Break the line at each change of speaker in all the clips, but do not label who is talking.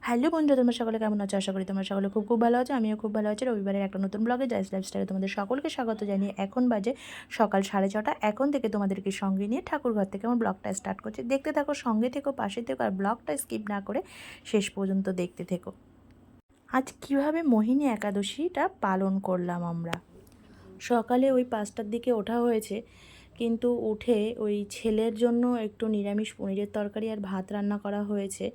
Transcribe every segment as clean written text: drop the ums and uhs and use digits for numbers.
Hello বন্ধুরা, তোমরা সকলে কেমন আছো? আশা করি তোমরা সকলে খুব খুব ভালো আছো। আমিও খুব ভালো আছি। রবিবারের একটা নতুন ব্লগে জাস্ট লাইফস্টাইলে তোমাদের সকলকে স্বাগত জানিয়ে এখন বাজে সকাল 6:30। এখন থেকে তোমাদেরকে সঙ্গে নিয়ে ঠাকুরঘর থেকে আমার ব্লগটা স্টার্ট করছি। দেখতে থাকো, সঙ্গে থেকো, পাশে থেকো, আর ব্লগটা স্কিপ না করে শেষ পর্যন্ত দেখতে থেকো। আজ কিভাবে মোহিনী একাদশীটা পালন করলাম আমরা। সকালে ওই 5টার দিকে ওঠা হয়েছে, কিন্তু উঠে ওই ছেলের জন্য একটু নিরামিষ পনিরের তরকারি আর ভাত রান্না করা হয়েছে।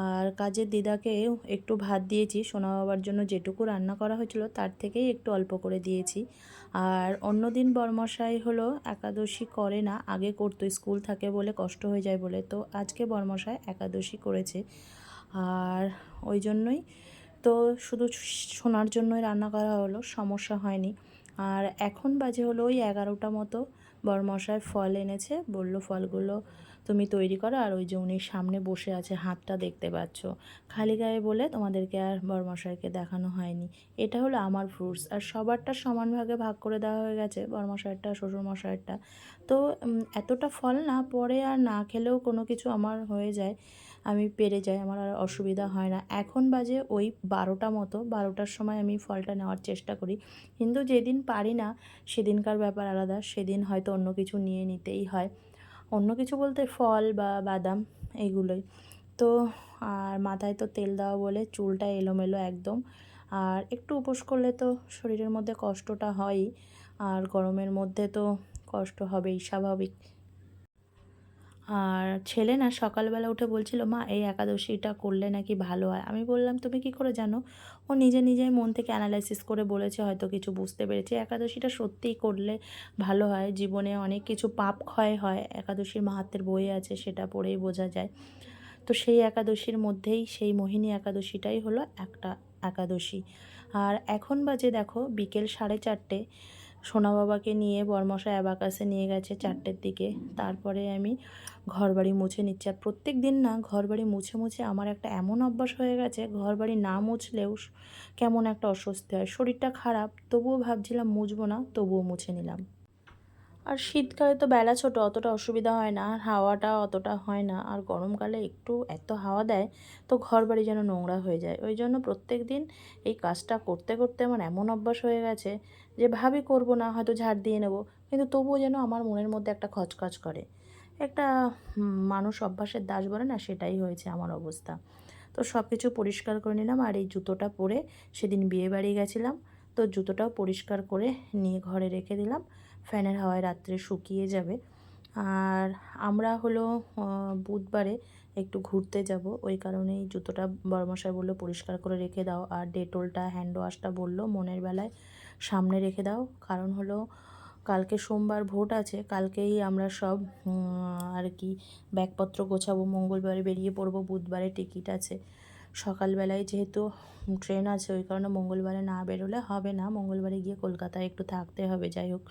আর কাজের দিদাকে একটু ভাত দিয়েছি, সোনা বাবার জন্য যেটুকু রান্না করা হয়েছিল তার থেকেই একটু অল্প করে দিয়েছি। আর অন্যদিন বরমশাই হলো একাদশী করে না, আগে করতো, স্কুল থাকে বলে কষ্ট হয়ে যায় বলে, তো আজকে বরমশাই একাদশী করেছে। আর ওই জন্যই তো শুধু সোনার জন্যই রান্না করা হলো, সমস্যা হয়নি। আর এখন বাজে হলো ওই 11টা মতো। বরমশাই ফল এনেছে, বলল ফলগুলো তুমি তৈরি করো। আর ওই যে উনি সামনে বসে আছে, হাতটা দেখতে পাচ্ছ, খালি গায়ে বলে তোমাদেরকে আর বরমশাইকে দেখানো হয়নি। এটা হলো আমার ফ্রুটস, আর সবারটা সমান ভাগে ভাগ করে দেওয়া হয়ে গেছে, বরমশাইয়েরটা, শ্বশুরমশাইয়েরটা। তো এতটা ফল না, পরে আর না খেলেও কোনো কিছু আমার হয়ে যায়, আমি পেরে যাই, আমার আর অসুবিধা হয় না। এখন বাজে ওই 12টা মতো, 12টার সময় আমি ফলটা নেওয়ার চেষ্টা করি, কিন্তু যেদিন পারি না সেদিনকার ব্যাপার আলাদা, সেদিন হয়তো অন্য কিছু নিয়ে নিতেই হয়। অন্য কিছু বলতে ফল বা বাদাম, এইগুলোই তো। আর মাথায় তো তেল দেওয়া বলে চুলটা এলোমেলো একদম। আর একটু উপোস করলে তো শরীরের মধ্যে কষ্টটা হয়ই, আর গরমের মধ্যে তো কষ্ট হবেই, স্বাভাবিক। আর ছেলে না সকালবেলা উঠে বলছিল, মা এই একাদশীটা করলে নাকি ভালো হয়। আমি বললাম তুমি কি করে জানো? ও নিজে নিজেই মন থেকে অ্যানালাইসিস করে বলেছে, হয়তো কিছু বুঝতে পেরেছে। একাদশীটা সত্যিই করলে ভালো হয়, জীবনে অনেক কিছু পাপ ক্ষয় হয়, একাদশীর মাহাত্ম্যের বই আছে, সেটা পড়েই বোঝা যায়। তো সেই একাদশীর মধ্যেই সেই মোহিনী একাদশীটাই হলো একটা একাদশী। আর এখন বাজে দেখো বিকেল 4:30। সোনা বাবাকে নিয়ে বরমশাই অ্যাবাকাসে নিয়ে গেছে 4টের দিকে। তারপরে আমি ঘরবাড়ি মুছে নিচ্ছি। আর প্রত্যেক দিন না ঘরবাড়ি মুছে মুছে আমার একটা এমন অভ্যাস হয়ে গেছে, ঘরবাড়ি না মুছলেও কেমন একটা অস্বস্তি হয়, শরীরটা খারাপ, তবুও ভাবছিলাম মুছবো না, তবুও মুছে নিলাম। আর শীতকালে তো বেলা ছোট, অতটা অসুবিধা হয় না, আর হাওয়াটা অতটা হয় না। আর গরমকালে একটু এত হাওয়া দেয়, তো ঘর বাড়ি যেন নোংরা হয়ে যায়। ওই জন্য প্রত্যেক দিন এই কাজটা করতে করতে আমার এমন অভ্যাস হয়ে গেছে যে ভাবি করব না, হয়তো ঝাড় দিয়ে নেব, কিন্তু তবুও যেন আমার মনের মধ্যে একটা খচখচ করে। একটা মানুষ অভ্যাসের দাস বলে না, সেটাই হয়েছে আমার অবস্থা। তো সব কিছু পরিষ্কার করে নিলাম। আর এই জুতোটা পরে সেদিন বিয়ে বাড়ি গেছিলাম, তো জুতোটাও পরিষ্কার করে নিয়ে ঘরে রেখে দিলাম, ফ্যানের হাওয়ায় রাত্রে শুকিয়ে যাবে। আর আমরা হলো বুধবারে একটু ঘুরতে যাব, ওই কারণেই জুতোটা বড়মশাই বললো পরিষ্কার করে রেখে দাও। আর ডেটলটা, হ্যান্ড ওয়াশটা বললো মনের বেলায় সামনে রেখে দাও, কারণ হলো কালকে সোমবার ভোট আছে, কালকেই আমরা সব আর কি ব্যাগপত্র গোছাবো, মঙ্গলবারে বেরিয়ে পড়বো, বুধবারে টিকিট আছে। সকালবেলায় যেহেতু ট্রেন আছে, ওই কারণে মঙ্গলবারে না বেরোলে হবে না, মঙ্গলবারে গিয়ে কলকাতায় একটু থাকতে হবে, যাই হোক।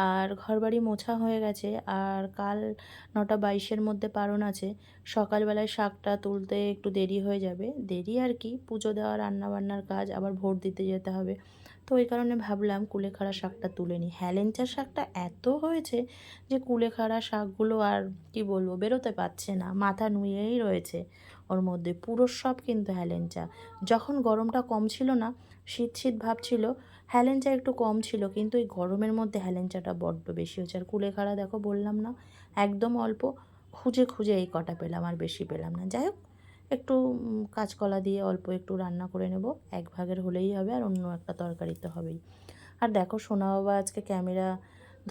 আর ঘরবাড়ি মোছা হয়ে গেছে। আর কাল 9:22-এর মধ্যে পারণ আছে, সকালবেলায় শাকটা তুলতে একটু দেরি হয়ে যাবে, দেরি আর কি, পুজো দেওয়া, রান্নাবান্নার কাজ, আবার ভোট দিতে যেতে হবে। তো ওই কারণে ভাবলাম কুলেখাড়া শাকটা তুলে নিই। হ্যালেঞ্চা শাকটা এত হয়েছে যে কুলেখাড়া শাকগুলো আর কি বলবো, বেরোতে পারছে না, মাথা নুয়েই রয়েছে ওর মধ্যে, পুরো সব কিন্তু হ্যালেঞ্চা। যখন গরমটা কম ছিল না, শীত শীত ভাব ছিল, হ্যালেঞ্চা একটু কম ছিল, কিন্তু এই গরমের মধ্যে হ্যালেঞ্চাটা বড্ড বেশি হচ্ছে। আর কুলেখাড়া দেখো, বললাম না, একদম অল্প, খুঁজে খুঁজে এই কটা পেলাম, আর বেশি পেলাম না। যাই হোক, একটু কাঁচকলা দিয়ে অল্প একটু রান্না করে নেব, এক ভাগের হলেই হবে, আর অন্য একটা তরকারি তো হবেই। আর দেখো সোনা বাবা আজকে ক্যামেরা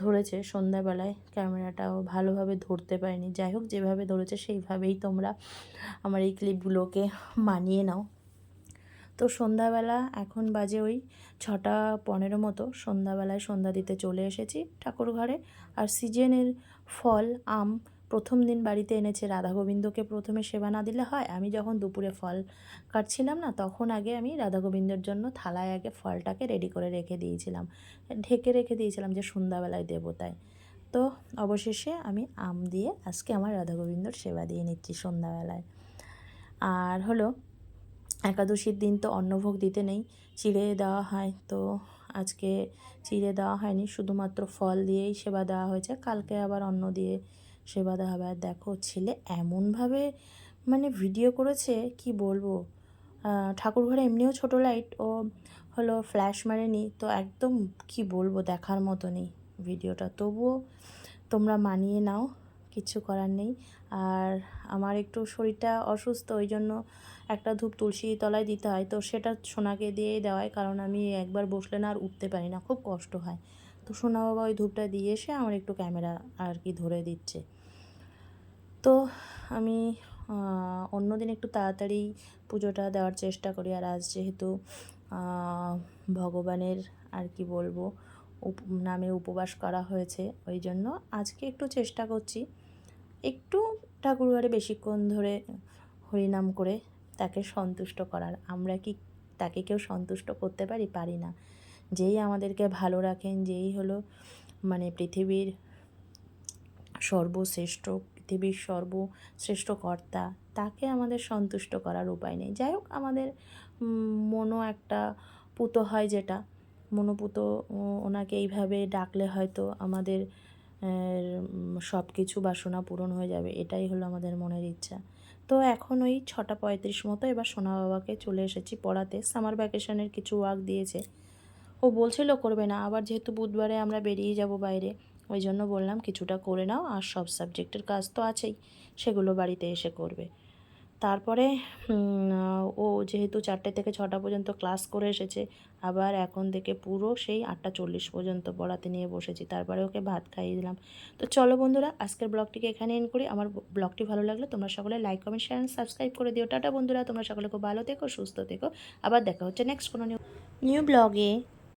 ধরেছে সন্ধ্যাবেলায়, ক্যামেরাটাও ভালোভাবে ধরতে পারিনি, যাই হোক যেভাবে ধরেছে সেইভাবেই তোমরা আমার এই ক্লিপগুলোকে মানিয়ে নাও। তো সন্ধ্যাবেলা এখন বাজে ওই 6:15 মতো, সন্ধ্যাবেলায় সন্ধ্যা দিতে চলে এসেছি ঠাকুর ঘরে। আর সিজনের ফল আম প্রথম দিন বাড়িতে এনেছে, রাধা গোবিন্দকে প্রথমে সেবা না দিলে হয়। আমি যখন দুপুরে ফল কাটছিলাম না, তখন আগে আমি রাধা গোবিন্দর জন্য থালায় আগে ফলটাকে রেডি করে রেখে দিয়েছিলাম, ঢেকে রেখে দিয়েছিলাম যে সন্ধ্যাবেলায় দেবো তাই। তো অবশেষে আমি আম দিয়ে আজকে আমার রাধা গোবিন্দর সেবা দিয়ে নিচ্ছি সন্ধ্যাবেলায়। আর হলো একাদশীর দিন তো অন্নভোগ দিতে নেই, চিড়ে দেওয়া হয়, তো আজকে চিড়ে দেওয়া হয়নি, শুধুমাত্র ফল দিয়েই সেবা দেওয়া হয়েছে, কালকে আবার অন্ন দিয়ে সেবা দেওয়া হবে। আর দেখো ছেলে এমনভাবে মানে ভিডিও করেছে কি বলবো, ঠাকুরঘরে এমনিও ছোট লাইট, ও হলো ফ্ল্যাশ মারেনি, তো একদম কি বলবো দেখার মতনই ভিডিওটা। তবুও তোমরা মানিয়ে নাও, কিচ্ছু করার নেই। আর আমার একটু শরীরটা অসুস্থ, ওই জন্য একটা ধূপ তুলসী তলায় দিতে হয়, তো সেটা সোনাকে দিয়েই দেওয়ায়, কারণ আমি একবার বসলে না আর উঠতে পারি না, খুব কষ্ট হয়। তো সোনা বাবা ওই ধূপটা দিয়ে এসে আমার একটু ক্যামেরা আর কি ধরে দিচ্ছে। তো আমি অন্যদিন একটু তাড়াতাড়ি পুজোটা দেওয়ার চেষ্টা করি, আর আজ যেহেতু ভগবানের আর কি বলবো নামে উপবাস করা হয়েছে, ওই জন্য আজকে একটু চেষ্টা করছি একটু ঠাকুরঘরে বেশিক্ষণ ধরে হরিনাম করে তাকে সন্তুষ্ট করার। আমরা কি তাকে কেউ সন্তুষ্ট করতে পারি? পারি না। যেই আমাদেরকে ভালো রাখেন, যেই হলো মানে পৃথিবীর সর্বশ্রেষ্ঠ, পৃথিবীর সর্বশ্রেষ্ঠ কর্তা, তাকে আমাদের সন্তুষ্ট করার উপায় নেই। যাই হোক, আমাদের মনও একটা পুতো হয়, যেটা মনোপুত, ওনাকে এইভাবে ডাকলে হয়তো আমাদের সব কিছু বাসনা পূরণ হয়ে যাবে, এটাই হলো আমাদের মনের ইচ্ছা। তো এখন ওই 6:35 মতো এবার সোনা বাবাকে চলে এসেছি পড়াতে। সামার ভ্যাকেশনের কিছু ওয়ার্ক দিয়েছে, ও বলছিল করবে না, আবার যেহেতু বুধবারে আমরা বেরিয়ে যাব বাইরে, ওই জন্য বললাম কিছুটা করে নাও, আর সব সাবজেক্টের কাজ তো আছেই, সেগুলো বাড়িতে এসে করবে। তারপরে ও যেহেতু 4টে থেকে 6টা পর্যন্ত ক্লাস করে এসেছে, আবার এখন থেকে পুরো সেই 8:40 পর্যন্ত পড়াতে নিয়ে বসেছি, তারপরে ওকে ভাত খাইয়ে দিলাম। তো চলো বন্ধুরা, আজকের ব্লগটিকে এখানে এন্ড করি। আমার ব্লগটি ভালো লাগলে তোমরা সকলে লাইক, কমেন্ট, শেয়ার, সাবস্ক্রাইব করে দিও। টাটা বন্ধুরা, তোমরা সকলে খুব ভালো থেকো, সুস্থ থেকো। আবার দেখা হচ্ছে নেক্সট কোনো নিউ ব্লগে।